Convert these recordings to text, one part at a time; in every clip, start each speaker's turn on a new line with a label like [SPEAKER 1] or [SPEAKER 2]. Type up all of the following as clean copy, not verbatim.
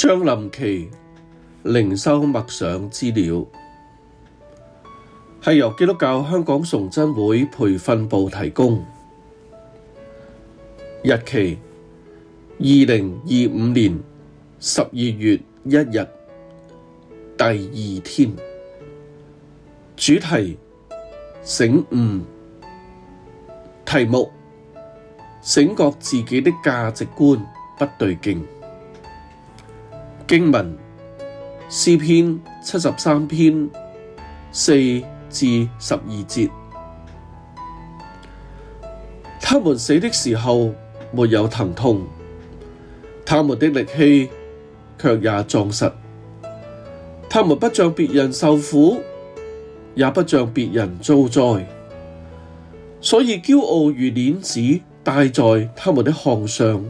[SPEAKER 1] 將臨期靈修默想資料係由基督教香港崇真會培訓部提供，日期2025年12月1日，第2天，主題醒悟，題目醒覺自己的價值觀不對勁。經文詩篇73篇4至12節，他們死的時候沒有疼痛，他們的力氣卻也壯實，他們不像別人受苦，也不像別人遭災，所以驕傲如鏈子戴在他們的項上，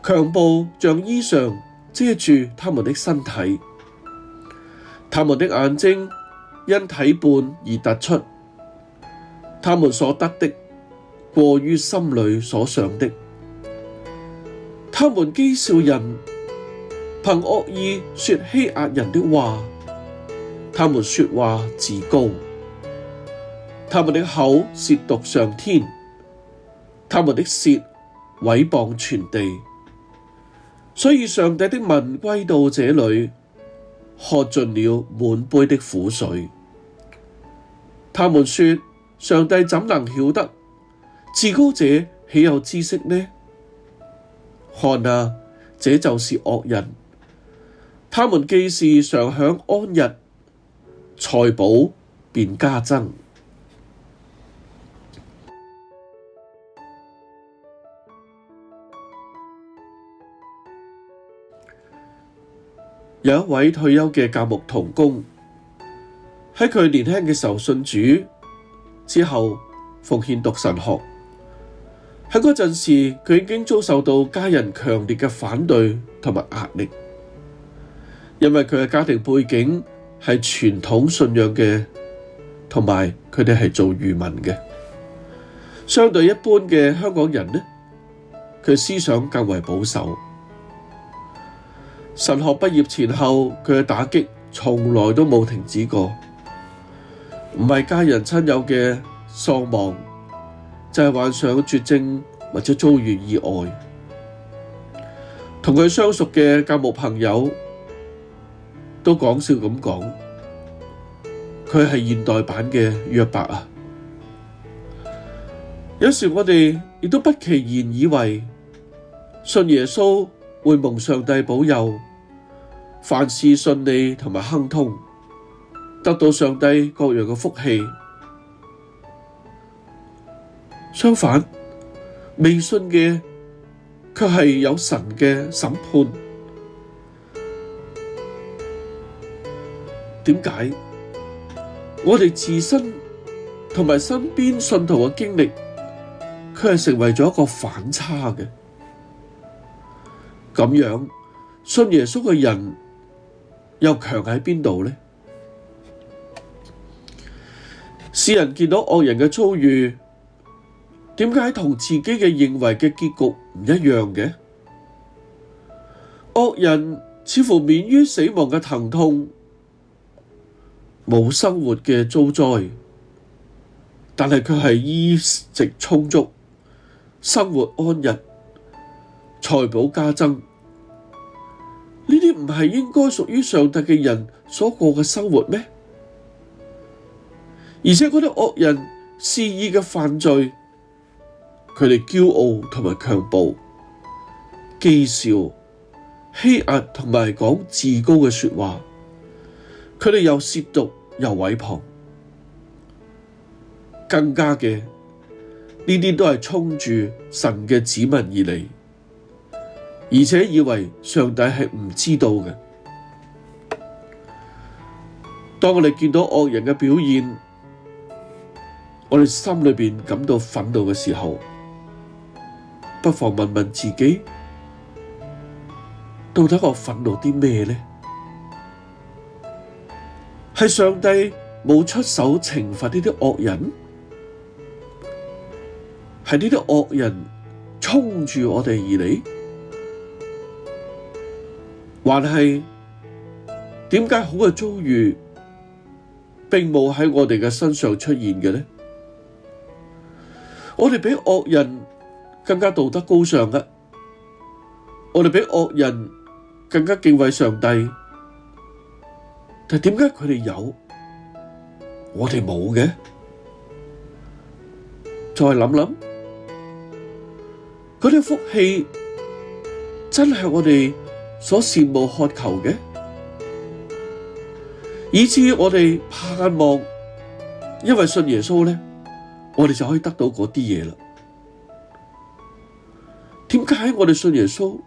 [SPEAKER 1] 強暴像衣裳遮住他們的身體，他們的眼睛因體胖而突出，他們所得的過於心裡所想的，他們譏笑人，憑惡意說欺壓人的話，他們說話自高，他們的口褻瀆上天，他們的舌毀謗全地。所以上帝的民歸到這裡，喝盡了滿杯的苦水。他們說：上帝怎能曉得？至高者豈有知識呢？看啊，這就是惡人。他們既是常享安逸，財寶便加增。有一位退休嘅教牧同工，喺佢年輕嘅時候信主，之後奉獻讀神學。喺嗰陣時，佢已經遭受到家人強烈嘅反對同埋壓力，因為佢嘅家庭背景係傳統信仰嘅，同埋佢哋係做漁民嘅。相對一般嘅香港人呢，佢思想更為保守。神學畢業前後，佢嘅打擊從來都冇停止過，唔係家人親友嘅喪亡，就係患上絕症或者遭遇意外。同佢相熟嘅教牧朋友都講笑咁講，佢係現代版嘅約伯啊！有時我哋亦都不其然以為信耶穌會蒙上帝保佑，凡事順利同埋亨通，得到上帝各樣嘅福氣。相反，未信嘅卻係有神嘅審判。點解？我哋自身同埋身邊信徒嘅經歷，佢係成為咗一個反差嘅。咁樣信耶穌嘅人又強喺邊度呢？世人見到惡人嘅遭遇，點解同自己嘅認為嘅結局唔一樣嘅？惡人似乎免於死亡嘅疼痛，冇生活嘅遭災，但係佢係衣食充足，生活安逸，財寶加增。呢啲唔係應該屬於上帝嘅人所過嘅生活咩？而且嗰啲惡人肆意嘅犯罪，佢哋驕傲同埋強暴，譏笑、欺壓同埋講自高嘅說話，佢哋又褻瀆又毀謗，更加嘅呢啲都係衝住神嘅子民而嚟，而且以為上帝係唔知道嘅。當我哋見到惡人嘅表現，我哋心裏邊感到憤怒嘅時候，不妨問問自己，到底我憤怒啲咩呢？係上帝冇出手懲罰呢啲惡人，係呢啲惡人衝住我哋而嚟。還係點解好嘅遭遇並冇喺我哋嘅身上出現嘅呢？我哋比惡人更加道德高尚嘅，我哋比惡人更加敬畏上帝，但係點解佢哋有，我哋冇嘅？再諗諗，嗰啲福氣真係我哋所羨慕渴求嘅，以至於我哋盼望，因為信耶穌呢，我哋就可以得到嗰啲嘢啦。點解我哋信耶穌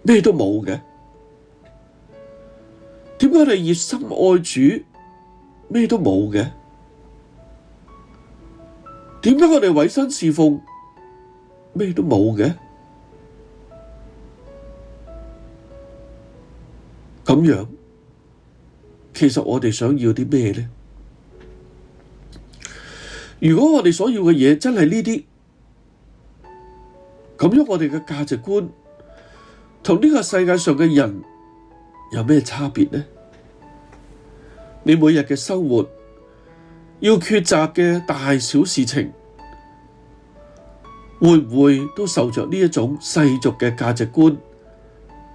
[SPEAKER 1] 咩都冇嘅？點解我哋熱心愛主咩都冇嘅？點解我哋委身侍奉咩都冇嘅？咁樣，其實我哋想要啲咩呢？如果我哋所要嘅嘢真係呢啲，咁樣我哋嘅價值觀同呢個世界上嘅人有咩差別呢？你每日嘅生活要抉擇嘅大小事情，會唔會都受着呢一種世俗嘅價值觀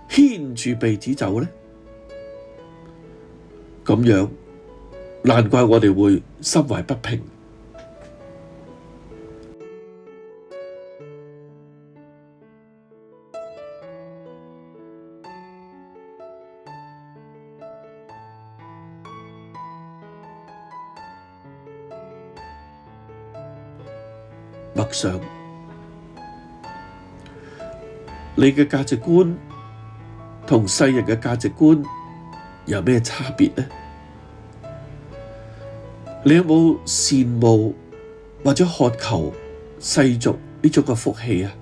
[SPEAKER 1] 牽住鼻子走呢？咁樣，難怪我哋會心懷不平。默想，你嘅價值觀同世人嘅價值觀有咩差別呢？你有冇羨慕或者渴求世俗呢種嘅福氣啊？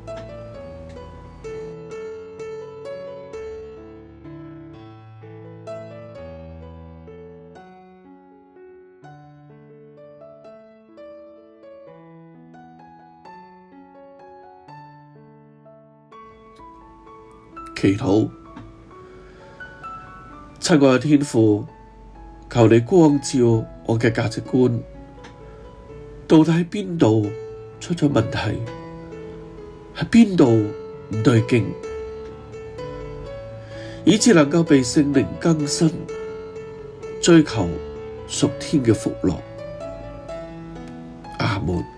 [SPEAKER 1] 祈禱，親愛嘅天父，求你光照我嘅價值觀，到底喺邊度出咗問題？喺邊度唔對勁，以致能夠被聖靈更新，追求屬天嘅福樂。阿門。